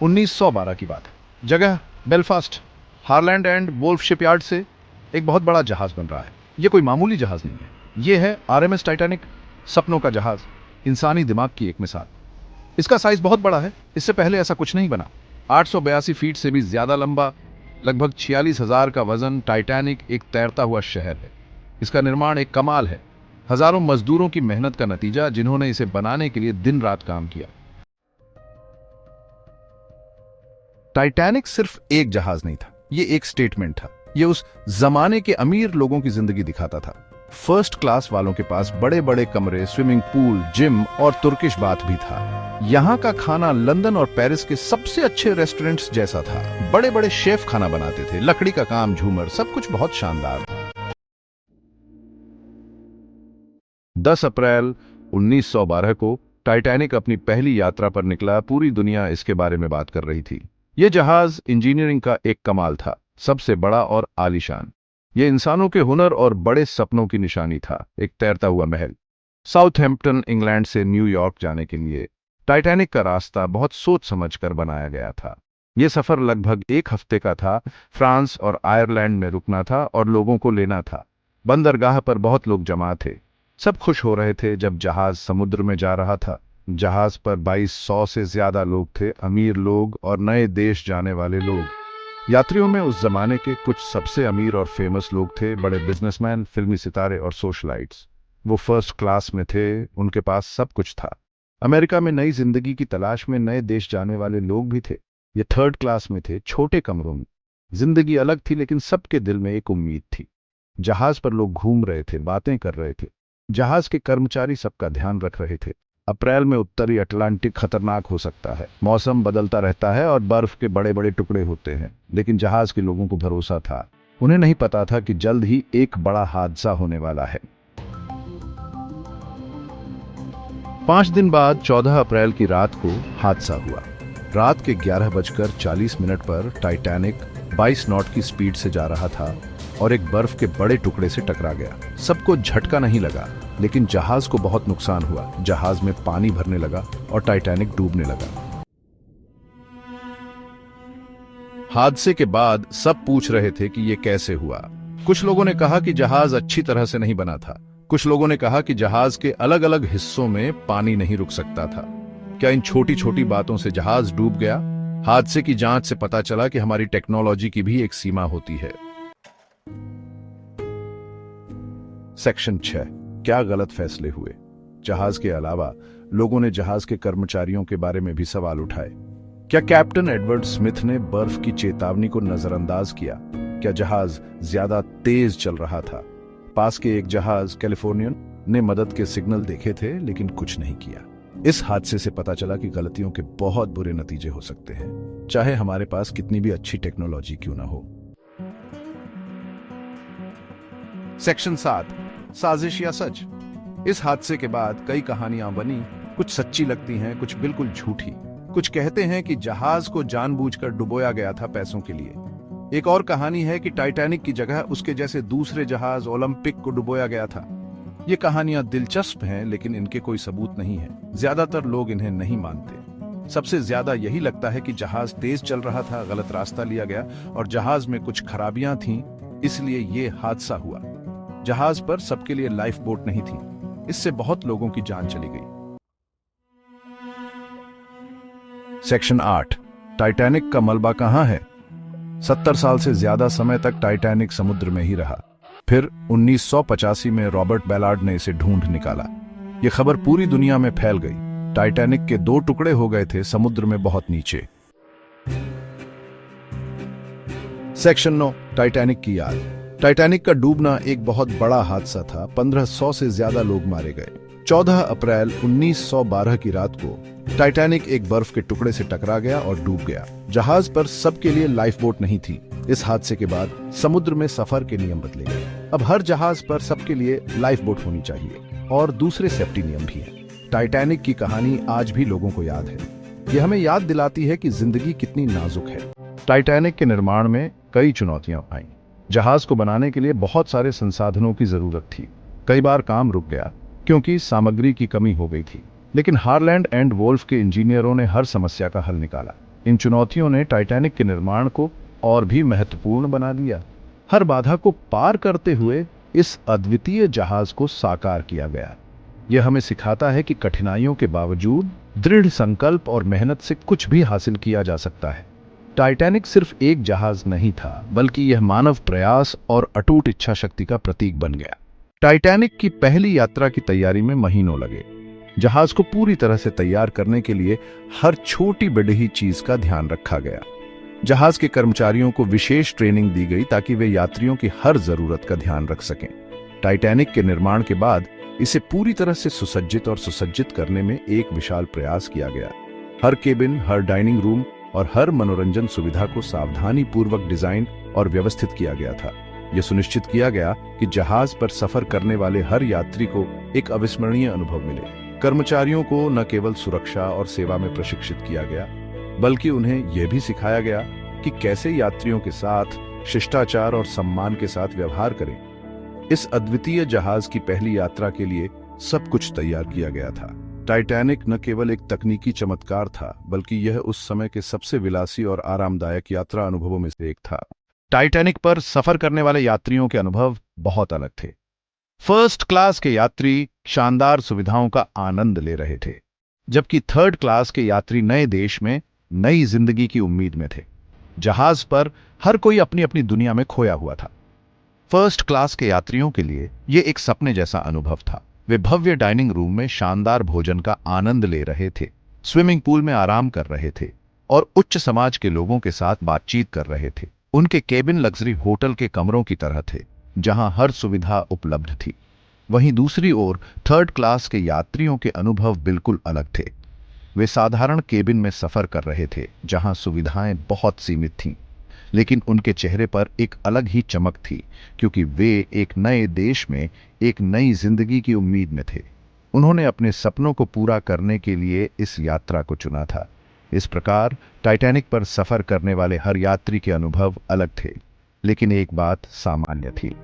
1912 की बात है। जगह Belfast. Harland and Wolff shipyard से एक बहुत बड़ा जहाज बन रहा है। ये कोई मामूली जहाज नहीं है, ये है आरएमएस टाइटैनिक, सपनों का जहाज, इंसानी दिमाग की एक मिसाल। इसका साइज बहुत बड़ा है, इससे पहले ऐसा कुछ नहीं बना। 882 फीट से भी ज्यादा लंबा, लगभग 46,000 का वजन टाइटैनिक एक तैरता हुआ शहर है। इसका निर्माण एक कमाल है, हजारों मजदूरों की मेहनत का नतीजा, जिन्होंने इसे बनाने के लिए दिन रात काम किया। टाइटैनिक सिर्फ एक जहाज नहीं था, ये एक स्टेटमेंट था। ये उस जमाने के अमीर लोगों की जिंदगी दिखाता था। फर्स्ट क्लास वालों के पास बड़े बड़े कमरे, स्विमिंग पूल, जिम और तुर्किश बाथ भी था। यहाँ का खाना लंदन और पेरिस के सबसे अच्छे रेस्टोरेंट्स जैसा था। बड़े बड़े शेफ खाना बनाते थे, लकड़ी का काम, झूमर, सब कुछ बहुत शानदार था। 10 अप्रैल 1912 को टाइटैनिक अपनी पहली यात्रा पर निकला। पूरी दुनिया इसके बारे में बात कर रही थी। यह जहाज इंजीनियरिंग का एक कमाल था, सबसे बड़ा और आलीशान। यह इंसानों के हुनर और बड़े सपनों की निशानी था, एक तैरता हुआ महल। साउथहैम्पटन, इंग्लैंड से न्यूयॉर्क जाने के लिए टाइटैनिक का रास्ता बहुत सोच समझकर बनाया गया था। यह सफर लगभग 1 हफ्ते का था। फ्रांस और आयरलैंड में रुकना था और लोगों को लेना था। बंदरगाह पर बहुत लोग जमा थे। सब खुश हो रहे थे जब जहाज समुद्र में जा रहा था। जहाज पर 2200 से ज्यादा लोग थे, अमीर लोग और नए देश जाने वाले लोग। यात्रियों में उस जमाने के कुछ सबसे अमीर और फेमस लोग थे, बड़े बिजनेसमैन, फिल्मी सितारे और सोशलाइट्स। वो फर्स्ट क्लास में थे, उनके पास सब कुछ था। अमेरिका में नई जिंदगी की तलाश में नए देश जाने वाले लोग भी थे। ये थर्ड क्लास में थे, छोटे कमरों में। जिंदगी अलग थी, लेकिन सबके दिल में एक उम्मीद थी। जहाज पर लोग घूम रहे थे, बातें कर रहे थे। जहाज के कर्मचारी सबका ध्यान रख रहे थे। अप्रैल में उत्तरी अटलांटिक खतरनाक हो सकता है, मौसम बदलता रहता है और बर्फ के बड़े बड़े टुकड़े होते हैं, लेकिन जहाज के लोगों को भरोसा था। उन्हें नहीं पता था कि जल्द ही एक बड़ा हादसा होने वाला है। 5 दिन बाद 14 अप्रैल की रात को हादसा हुआ। रात के 11:40 पर टाइटैनिक 22 नॉट की स्पीड से जा रहा था और एक बर्फ के बड़े टुकड़े से टकरा गया। सबको झटका नहीं लगा, लेकिन जहाज को बहुत नुकसान हुआ। जहाज में पानी भरने लगा और टाइटैनिक डूबने लगा। हादसे के बाद सब पूछ रहे थे कि यह कैसे हुआ। कुछ लोगों ने कहा कि जहाज अच्छी तरह से नहीं बना था। कुछ लोगों ने कहा कि जहाज के अलग अलग हिस्सों में पानी नहीं रुक सकता था। क्या इन छोटी छोटी बातों से जहाज डूब गया? हादसे की जांच से पता चला कि हमारी टेक्नोलॉजी की भी एक सीमा होती है। सेक्शन 6, क्या गलत फैसले हुए? जहाज के अलावा लोगों ने जहाज के कर्मचारियों के बारे में भी सवाल उठाए। क्या कैप्टन एडवर्ड स्मिथ ने बर्फ की चेतावनी को नजरअंदाज किया? क्या जहाज ज्यादा तेज चल रहा था? पास के एक जहाज कैलिफोर्नियन ने मदद के सिग्नल देखे थे, लेकिन कुछ नहीं किया। इस हादसे से पता चला कि गलतियों के बहुत बुरे नतीजे हो सकते हैं, चाहे हमारे पास कितनी भी अच्छी टेक्नोलॉजी क्यों ना हो। सेक्शन 7, साजिश या सच। इस हादसे के बाद कई कहानियां बनी। कुछ सच्ची लगती हैं, कुछ बिल्कुल झूठी। कुछ कहते हैं कि जहाज को जानबूझकर डुबोया गया था पैसों के लिए। एक और कहानी है कि टाइटैनिक की जगह उसके जैसे दूसरे जहाज ओलंपिक को डुबोया गया था। ये कहानियां दिलचस्प हैं, लेकिन इनके कोई सबूत नहीं है। ज्यादातर लोग इन्हें नहीं मानते। सबसे ज्यादा यही लगता है कि जहाज तेज चल रहा था, गलत रास्ता लिया गया और जहाज में कुछ खराबियां थीं, इसलिए ये हादसा हुआ। जहाज पर सबके लिए लाइफ बोट नहीं थी, इससे बहुत लोगों की जान चली गई। सेक्शन 8, टाइटैनिक का मलबा कहां है? 70 साल से ज्यादा समय तक टाइटैनिक समुद्र में ही रहा। फिर 1985 में रॉबर्ट बैलार्ड ने इसे ढूंढ निकाला। यह खबर पूरी दुनिया में फैल गई। टाइटैनिक के 2 टुकड़े हो गए थे, समुद्र में बहुत नीचे। सेक्शन 9, टाइटैनिक की याद। टाइटैनिक का डूबना एक बहुत बड़ा हादसा था। 1500 से ज्यादा लोग मारे गए। 14 अप्रैल 1912 की रात को टाइटैनिक एक बर्फ के टुकड़े से टकरा गया और डूब गया। जहाज पर सबके लिए लाइफ बोट नहीं थी। इस हादसे के बाद समुद्र में सफर के नियम बदले गए। अब हर जहाज पर सबके लिए लाइफ बोट होनी चाहिए और दूसरे सेफ्टी नियम भी हैं। टाइटैनिक की कहानी आज भी लोगों को याद है। यह हमें याद दिलाती है कि जिंदगी कितनी नाजुक है। टाइटैनिक के निर्माण में कई चुनौतियां आईं। जहाज को बनाने के लिए बहुत सारे संसाधनों की जरूरत थी। कई बार काम रुक गया क्योंकि सामग्री की कमी हो गई थी, लेकिन हारलैंड एंड वोल्फ के इंजीनियरों ने हर समस्या का हल निकाला। इन चुनौतियों ने टाइटैनिक के निर्माण को और भी महत्वपूर्ण बना दिया। हर बाधा को पार करते हुए इस अद्वितीय जहाज को साकार किया गया। यह हमें सिखाता है कि कठिनाइयों के बावजूद दृढ़ संकल्प और मेहनत से कुछ भी हासिल किया जा सकता है। टाइटैनिक सिर्फ एक जहाज नहीं था, बल्कि यह मानव प्रयास और अटूट इच्छा शक्ति का प्रतीक बन गया। टाइटैनिक की पहली यात्रा की तैयारी में महीनों लगे। जहाज को पूरी तरह से तैयार करने के लिए हर छोटी बड़ी चीज का ध्यान रखा गया। जहाज के कर्मचारियों को विशेष ट्रेनिंग दी गई ताकि वे यात्रियों की हर जरूरत का ध्यान रख सकें। टाइटैनिक के निर्माण के बाद इसे पूरी तरह से सुसज्जित करने में एक विशाल प्रयास किया गया। हर केबिन, हर डाइनिंग रूम और हर मनोरंजन सुविधा को सावधानी पूर्वक डिजाइन और व्यवस्थित किया गया था। यह सुनिश्चित किया गया कि जहाज पर सफर करने वाले हर यात्री को एक अविस्मरणीय अनुभव मिले। कर्मचारियों को न केवल सुरक्षा और सेवा में प्रशिक्षित किया गया, बल्कि उन्हें यह भी सिखाया गया कि कैसे यात्रियों के साथ शिष्टाचार और सम्मान के साथ व्यवहार करें। इस अद्वितीय जहाज की पहली यात्रा के लिए सब कुछ तैयार किया गया था। टाइटैनिक न केवल एक तकनीकी चमत्कार था, बल्कि यह उस समय के सबसे विलासी और आरामदायक यात्रा अनुभवों में से एक था। टाइटैनिक पर सफर करने वाले यात्रियों के अनुभव बहुत अलग थे। फर्स्ट क्लास के यात्री शानदार सुविधाओं का आनंद ले रहे थे, जबकि थर्ड क्लास के यात्री नए देश में नई जिंदगी की उम्मीद में थे। जहाज पर हर कोई अपनी अपनी दुनिया में खोया हुआ था। फर्स्ट क्लास के यात्रियों के लिए यह एक सपने जैसा अनुभव था। वे भव्य डाइनिंग रूम में शानदार भोजन का आनंद ले रहे थे, स्विमिंग पूल में आराम कर रहे थे और उच्च समाज के लोगों के साथ बातचीत कर रहे थे। उनके केबिन लग्जरी होटल के कमरों की तरह थे, जहां हर सुविधा उपलब्ध थी। वहीं दूसरी ओर थर्ड क्लास के यात्रियों के अनुभव बिल्कुल अलग थे। वे साधारण केबिन में सफर कर रहे थे, जहां सुविधाएं बहुत सीमित थीं, लेकिन उनके चेहरे पर एक अलग ही चमक थी, क्योंकि वे एक नए देश में एक नई जिंदगी की उम्मीद में थे। उन्होंने अपने सपनों को पूरा करने के लिए इस यात्रा को चुना था। इस प्रकार टाइटैनिक पर सफर करने वाले हर यात्री के अनुभव अलग थे, लेकिन एक बात सामान्य थी।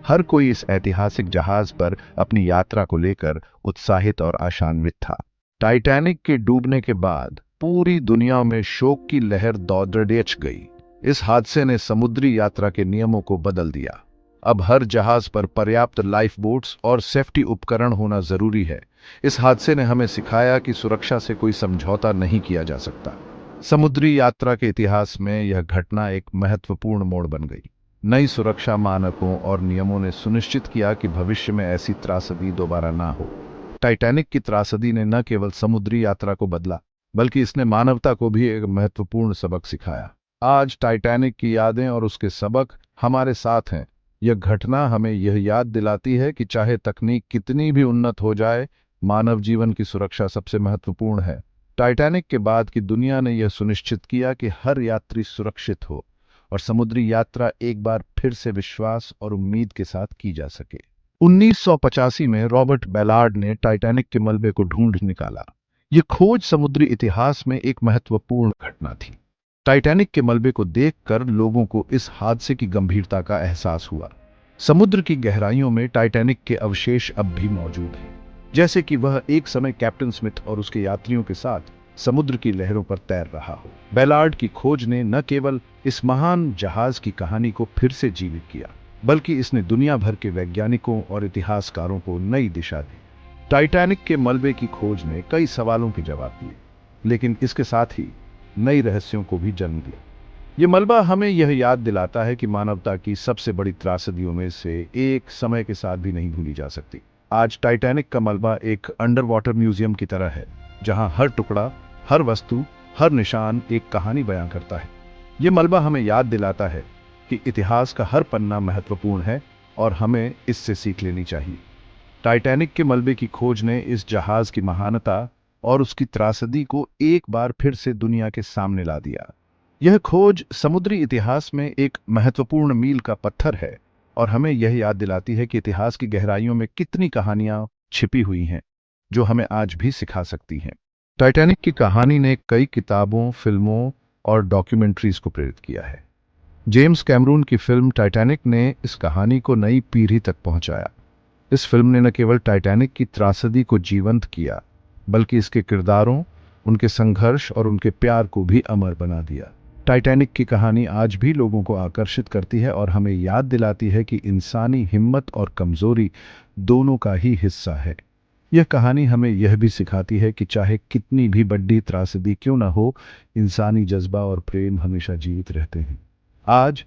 हर कोई इस ऐतिहासिक जहाज पर अपनी यात्रा को लेकर उत्साहित और आशान्वित था। टाइटैनिक के डूबने के बाद पूरी दुनिया में शोक की लहर दौड़ गई। इस हादसे ने समुद्री यात्रा के नियमों को बदल दिया। अब हर जहाज पर पर्याप्त लाइफ बोट्स और सेफ्टी उपकरण होना जरूरी है। इस हादसे ने हमें सिखाया कि सुरक्षा से कोई समझौता नहीं किया जा सकता। समुद्री यात्रा के इतिहास में यह घटना एक महत्वपूर्ण मोड़ बन गई। नई सुरक्षा मानकों और नियमों ने सुनिश्चित किया कि भविष्य में ऐसी त्रासदी दोबारा ना हो। टाइटैनिक की त्रासदी ने न केवल समुद्री यात्रा को बदला, बल्कि इसने मानवता को भी एक महत्वपूर्ण सबक सिखाया। आज टाइटैनिक की यादें और उसके सबक हमारे साथ हैं। यह घटना हमें यह याद दिलाती है कि चाहे तकनीक कितनी भी उन्नत हो जाए, मानव जीवन की सुरक्षा सबसे महत्वपूर्ण है। टाइटैनिक के बाद की दुनिया ने यह सुनिश्चित किया कि हर यात्री सुरक्षित हो और समुद्री यात्रा एक बार फिर से विश्वास और उम्मीद के साथ की जा सके। 1985 में रॉबर्ट बेलार्ड ने टाइटैनिक के मलबे को ढूंढ निकाला। यह खोज समुद्री इतिहास में एक महत्वपूर्ण घटना थी। टाइटैनिक के मलबे को देखकर लोगों को इस हादसे की गंभीरता का एहसास हुआ। समुद्र की गहराइयों में टाइटैनिक के अवशेष अब भी मौजूद हैं, जैसे कि वह एक समय कैप्टन स्मिथ और उसके यात्रियों के साथ समुद्र की लहरों पर तैर रहा हो। बेलार्ड की खोज ने न केवल इस महान जहाज की कहानी को फिर से जीवित किया, बल्कि इसने दुनिया भर के वैज्ञानिकों और इतिहासकारों को नई दिशा दी। टाइटैनिक के मलबे की खोज ने कई सवालों के जवाब दिए, लेकिन इसके साथ ही नई रहस्यों को भी जन्म दिया। ये मलबा हमें यह याद दिलाता है कि मानवता की सबसे बड़ी त्रासदियों में से एक समय के साथ भी नहीं भूली जा सकती। आज टाइटैनिक का मलबा एक अंडर वाटर म्यूजियम की तरह है, जहां हर टुकड़ा, हर वस्तु, हर निशान एक कहानी बयां करता है। ये मलबा हमें याद दिलाता है कि इतिहास का हर पन्ना महत्वपूर्ण है और हमें इससे सीख लेनी चाहिए। टाइटैनिक के मलबे की खोज ने इस जहाज की महानता और उसकी त्रासदी को एक बार फिर से दुनिया के सामने ला दिया। यह खोज समुद्री इतिहास में एक महत्वपूर्ण मील का पत्थर है और हमें यह याद दिलाती है कि इतिहास की गहराइयों में कितनी कहानियां छिपी हुई हैं, जो हमें आज भी सिखा सकती हैं। टाइटैनिक की कहानी ने कई किताबों, फिल्मों और डॉक्यूमेंट्रीज को प्रेरित किया है। जेम्स कैमरून की फिल्म टाइटैनिक ने इस कहानी को नई पीढ़ी तक पहुंचाया। इस फिल्म ने न केवल टाइटैनिक की त्रासदी को जीवंत किया, बल्कि इसके किरदारों उनके संघर्ष और उनके प्यार को भी अमर बना दिया। टाइटैनिक की कहानी आज भी लोगों को आकर्षित करती है और हमें याद दिलाती है कि इंसानी हिम्मत और कमजोरी दोनों का ही हिस्सा है। यह कहानी हमें यह भी सिखाती है कि चाहे कितनी भी बड़ी त्रासदी क्यों ना हो, इंसानी जज्बा और प्रेम हमेशा जीवित रहते हैं। आज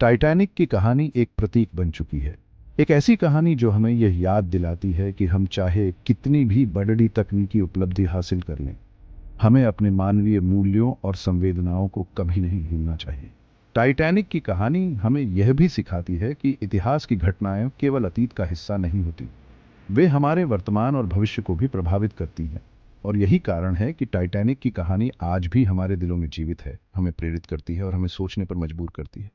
टाइटैनिक की कहानी एक प्रतीक बन चुकी है, एक ऐसी कहानी जो हमें यह याद दिलाती है कि हम चाहे कितनी भी बड़ी तकनीकी उपलब्धि हासिल कर लें, हमें अपने मानवीय मूल्यों और संवेदनाओं को कभी नहीं भूलना चाहिए। टाइटैनिक की कहानी हमें यह भी सिखाती है कि इतिहास की घटनाएं केवल अतीत का हिस्सा नहीं होती, वे हमारे वर्तमान और भविष्य को भी प्रभावित करती हैं। और यही कारण है कि टाइटैनिक की कहानी आज भी हमारे दिलों में जीवित है, हमें प्रेरित करती है और हमें सोचने पर मजबूर करती है।